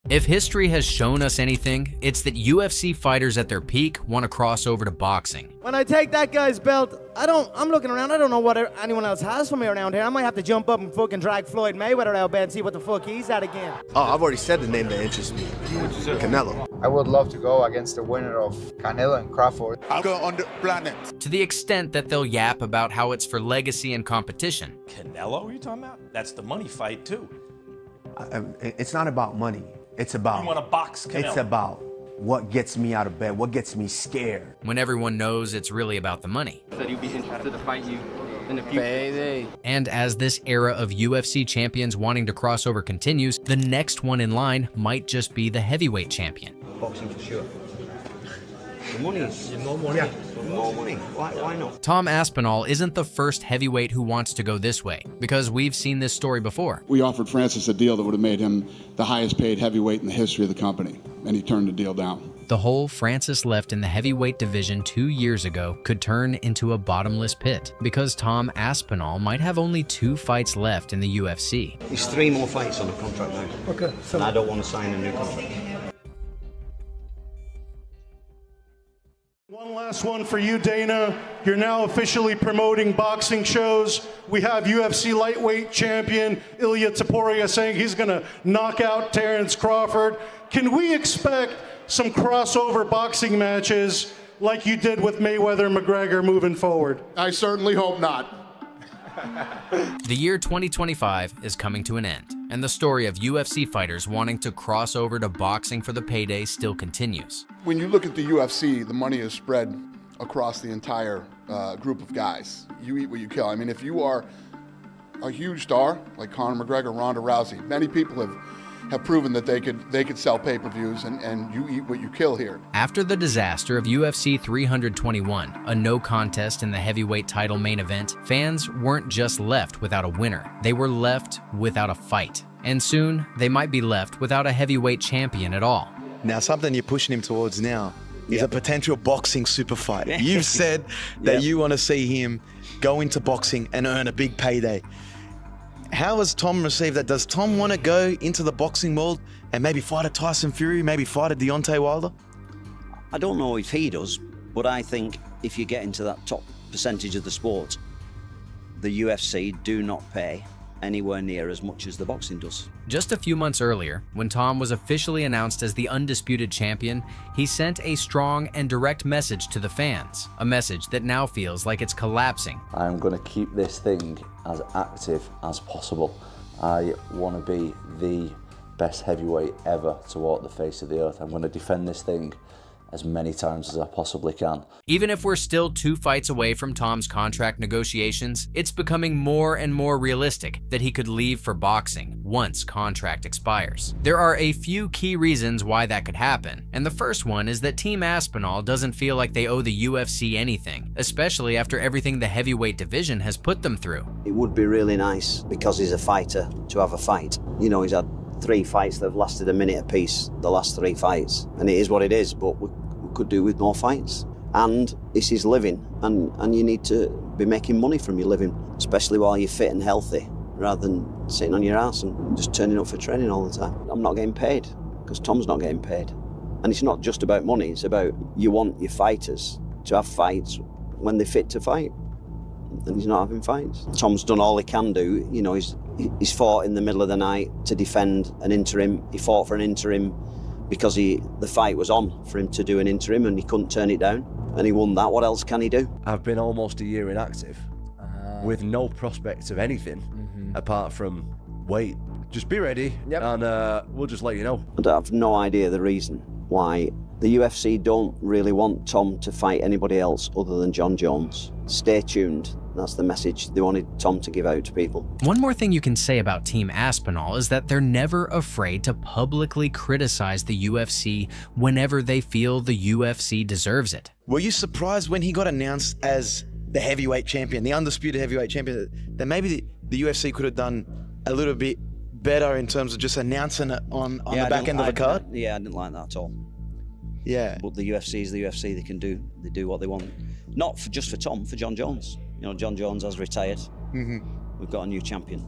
If history has shown us anything, it's that UFC fighters at their peak want to cross over to boxing. When I take that guy's belt, I'm looking around, I don't know what anyone else has for me around here. I might have to jump up and fucking drag Floyd Mayweather out of bed and see what the fuck he's at again. Oh, I've already said the name that interests me. Canelo. I would love to go against the winner of Canelo and Crawford. I'll go on the planet. To the extent that they'll yap about how it's for legacy and competition. Canelo, what are you talking about? That's the money fight too. It's not about money. It's about, you want to box Canelo. It's about what gets me out of bed, what gets me scared. When everyone knows it's really about the money. Said he'd be interested to fight you in the future. Baby. And as this era of UFC champions wanting to cross over continues, the next one in line might just be the heavyweight champion. Boxing for sure. The money is more money. Yeah. More money. Why not? Tom Aspinall isn't the first heavyweight who wants to go this way, because we've seen this story before. We offered Francis a deal that would have made him the highest paid heavyweight in the history of the company, and he turned the deal down. The hole Francis left in the heavyweight division 2 years ago could turn into a bottomless pit, because Tom Aspinall might have only 2 fights left in the UFC. There's 3 more fights on the contract now. Okay. And I don't want to sign a new contract. One last one for you, Dana. You're now officially promoting boxing shows. We have UFC lightweight champion Ilia Topuria saying he's going to knock out Terence Crawford. Can we expect some crossover boxing matches like you did with Mayweather-McGregor moving forward? I certainly hope not. The year 2025 is coming to an end, and the story of UFC fighters wanting to cross over to boxing for the payday still continues. When you look at the UFC, the money is spread across the entire group of guys. You eat what you kill. I mean, if you are a huge star like Conor McGregor, Ronda Rousey, many people have proven that they could sell pay-per-views, and you eat what you kill here. After the disaster of UFC 321, a no contest in the heavyweight title main event, fans weren't just left without a winner, they were left without a fight. And soon, they might be left without a heavyweight champion at all. Now, something you're pushing him towards now is a potential boxing super fight. You've said that you want to see him go into boxing and earn a big payday. How has Tom received that? Does Tom want to go into the boxing world and maybe fight a Tyson Fury, maybe fight a Deontay Wilder? I don't know if he does, but I think if you get into that top percentage of the sport, the UFC do not pay anywhere near as much as the boxing does. Just a few months earlier, when Tom was officially announced as the undisputed champion, he sent a strong and direct message to the fans, a message that now feels like it's collapsing. I'm going to keep this thing as active as possible. I want to be the best heavyweight ever to walk the face of the earth. I'm going to defend this thing as many times as I possibly can. Even if we're still 2 fights away from Tom's contract negotiations, it's becoming more and more realistic that he could leave for boxing once contract expires. There are a few key reasons why that could happen, and the first one is that Team Aspinall doesn't feel like they owe the UFC anything, especially after everything the heavyweight division has put them through. It would be really nice, because he's a fighter, to have a fight. You know, he's had 3 fights that have lasted a minute apiece, the last 3 fights. And it is what it is, but we could do with more fights. And it's his living, and you need to be making money from your living, especially while you're fit and healthy, rather than sitting on your ass and just turning up for training all the time. I'm not getting paid, because Tom's not getting paid. And it's not just about money, it's about you want your fighters to have fights when they're fit to fight. And he's not having fights. Tom's done all he can do. You know, he's fought in the middle of the night to defend an interim. He fought for an interim because the fight was on for him to do an interim, and he couldn't turn it down, and he won that. What else can he do? I've been almost a year inactive with no prospects of anything apart from wait, just be ready and we'll just let you know. I have no idea the reason why the UFC don't really want Tom to fight anybody else other than Jon Jones. Stay tuned. That's the message they wanted Tom to give out to people. One more thing you can say about Team Aspinall is that they're never afraid to publicly criticize the UFC whenever they feel the UFC deserves it. Were you surprised when he got announced as the heavyweight champion, the undisputed heavyweight champion, that maybe the UFC could have done a little bit better in terms of just announcing it on the back end of the card? Yeah, I didn't like that at all. Yeah. But the UFC is the UFC. They do what they want. Not just for Tom, for Jon Jones. You know, Jon Jones has retired. We've got a new champion.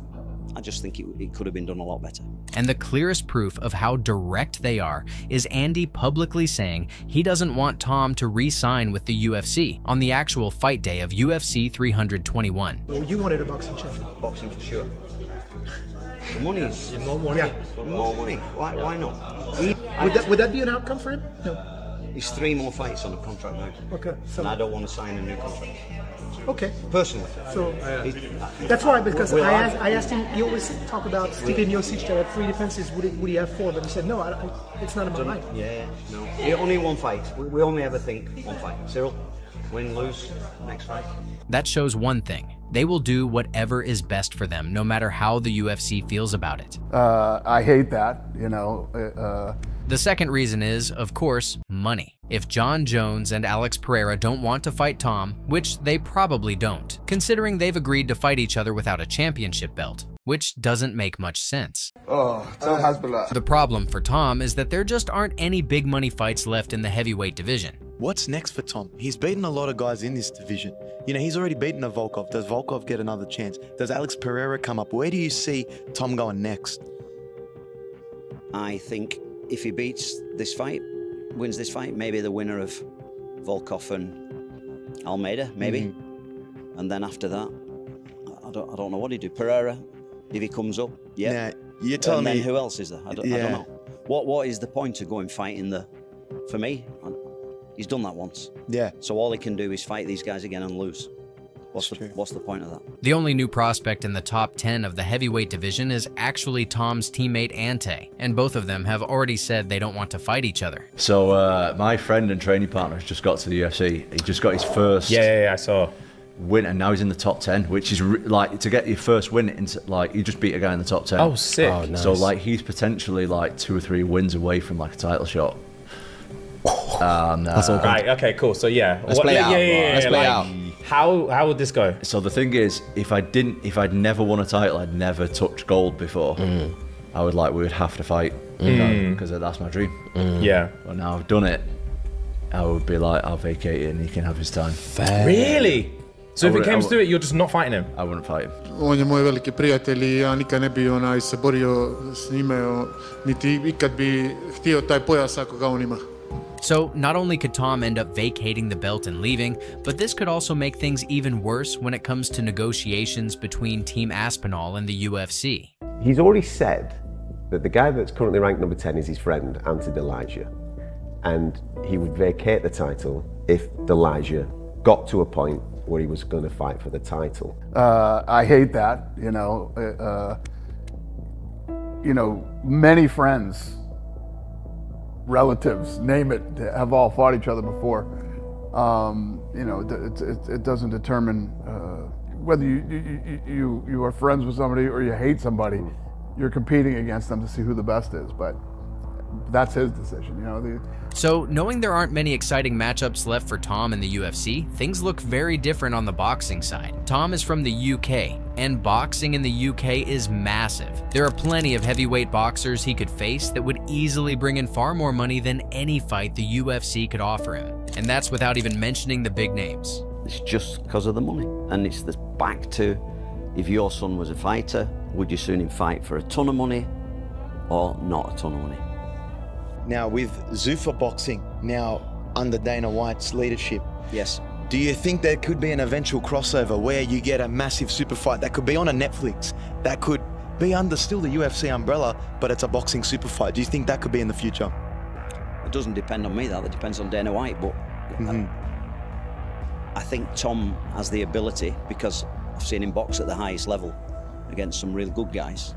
I just think it could have been done a lot better. And the clearest proof of how direct they are is Andy publicly saying he doesn't want Tom to re-sign with the UFC on the actual fight day of UFC 321. Well, you wanted a boxing champion. Boxing for sure. The money is... More money. Yeah. More money. Why not? Would that be an outcome for him? No. He's 3 more fights on the contract now. Okay. And I don't want to sign a new contract. Okay. Personally. So that's why, because I asked him. You always talk about Stipe Miocic that had 3 defenses. Would he have 4? But he said no. It's not in my mind. Yeah. No. Only one fight. We only ever think one fight. Cyril, win, lose, next fight. That shows one thing. They will do whatever is best for them, no matter how the UFC feels about it. I hate that, you know. The second reason is, of course, money. If Jon Jones and Alex Pereira don't want to fight Tom, which they probably don't, considering they've agreed to fight each other without a championship belt, which doesn't make much sense. The problem for Tom is that there just aren't any big money fights left in the heavyweight division. What's next for Tom? He's beaten a lot of guys in this division. You know, he's already beaten a Volkov. Does Volkov get another chance? Does Alex Pereira come up? Where do you see Tom going next? I think if he beats this fight, wins this fight, maybe the winner of Volkov and Almeida, maybe. And then after that, I don't know what he'd do. Pereira, if he comes up, yeah. Now, you're telling me... And then who else is there? I don't know. What is the point of going fighting for me? He's done that once. Yeah. So all he can do is fight these guys again and lose. What's the point of that? The only new prospect in the top 10 of the heavyweight division is actually Tom's teammate Ante, and both of them have already said they don't want to fight each other. So my friend and training partner has just got to the UFC. He just got his first I saw win, and now he's in the top 10, which is like, to get your first win into, like, you just beat a guy in the top 10. Oh, sick. Oh, nice. So like he's potentially like 2 or 3 wins away from like a title shot. That's all good. Right, okay, cool. So let's play out. Let's play out. How would this go? So the thing is, if I'd never won a title, I'd never touched gold before. We would have to fight, because that's my dream. Yeah. But now I've done it, I would be like, I'll vacate it and he can have his time. Fair. Really? So if it comes to it, you're just not fighting him? I wouldn't fight him. On je moj veliki prijatelj I ja nikad ne bi se borio s njime, niti ikad bi htio taj pojas ako ga on ima. So not only could Tom end up vacating the belt and leaving, but this could also make things even worse when it comes to negotiations between Team Aspinall and the UFC. He's already said that the guy that's currently ranked number 10 is his friend, Ante Delija, and he would vacate the title if Delija got to a point where he was going to fight for the title. I hate that, many friends, relatives, name it, have all fought each other before. It doesn't determine whether you are friends with somebody or you hate somebody. You're competing against them to see who the best is, but that's his decision. So knowing there aren't many exciting matchups left for Tom in the UFC, things look very different on the boxing side. Tom is from the UK, and boxing in the UK is massive. There are plenty of heavyweight boxers he could face that would easily bring in far more money than any fight the UFC could offer him. And that's without even mentioning the big names. It's just because of the money. And it's back to, if your son was a fighter, would you sooner fight for a ton of money or not a ton of money? Now with Zuffa Boxing now under Dana White's leadership, yes. Do you think there could be an eventual crossover where you get a massive super fight that could be on a Netflix, that could be under still the UFC umbrella, but it's a boxing super fight? Do you think that could be in the future? It doesn't depend on me, that depends on Dana White, but I think Tom has the ability, because I've seen him box at the highest level against some real good guys,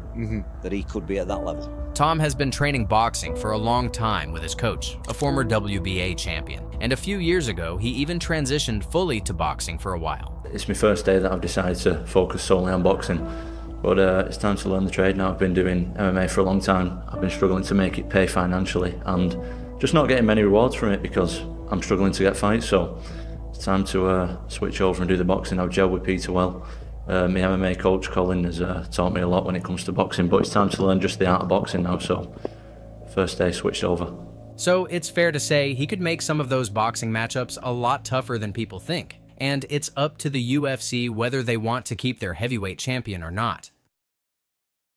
that he could be at that level. Tom has been training boxing for a long time with his coach, a former WBA champion. And a few years ago, he even transitioned fully to boxing for a while. It's my first day that I've decided to focus solely on boxing. But it's time to learn the trade now. I've been doing MMA for a long time. I've been struggling to make it pay financially and just not getting many rewards from it because I'm struggling to get fights. So it's time to switch over and do the boxing. I've gelled with Peter well. My MMA coach Colin has taught me a lot when it comes to boxing, but it's time to learn just the art of boxing now, so first day switched over. So it's fair to say he could make some of those boxing matchups a lot tougher than people think, and it's up to the UFC whether they want to keep their heavyweight champion or not.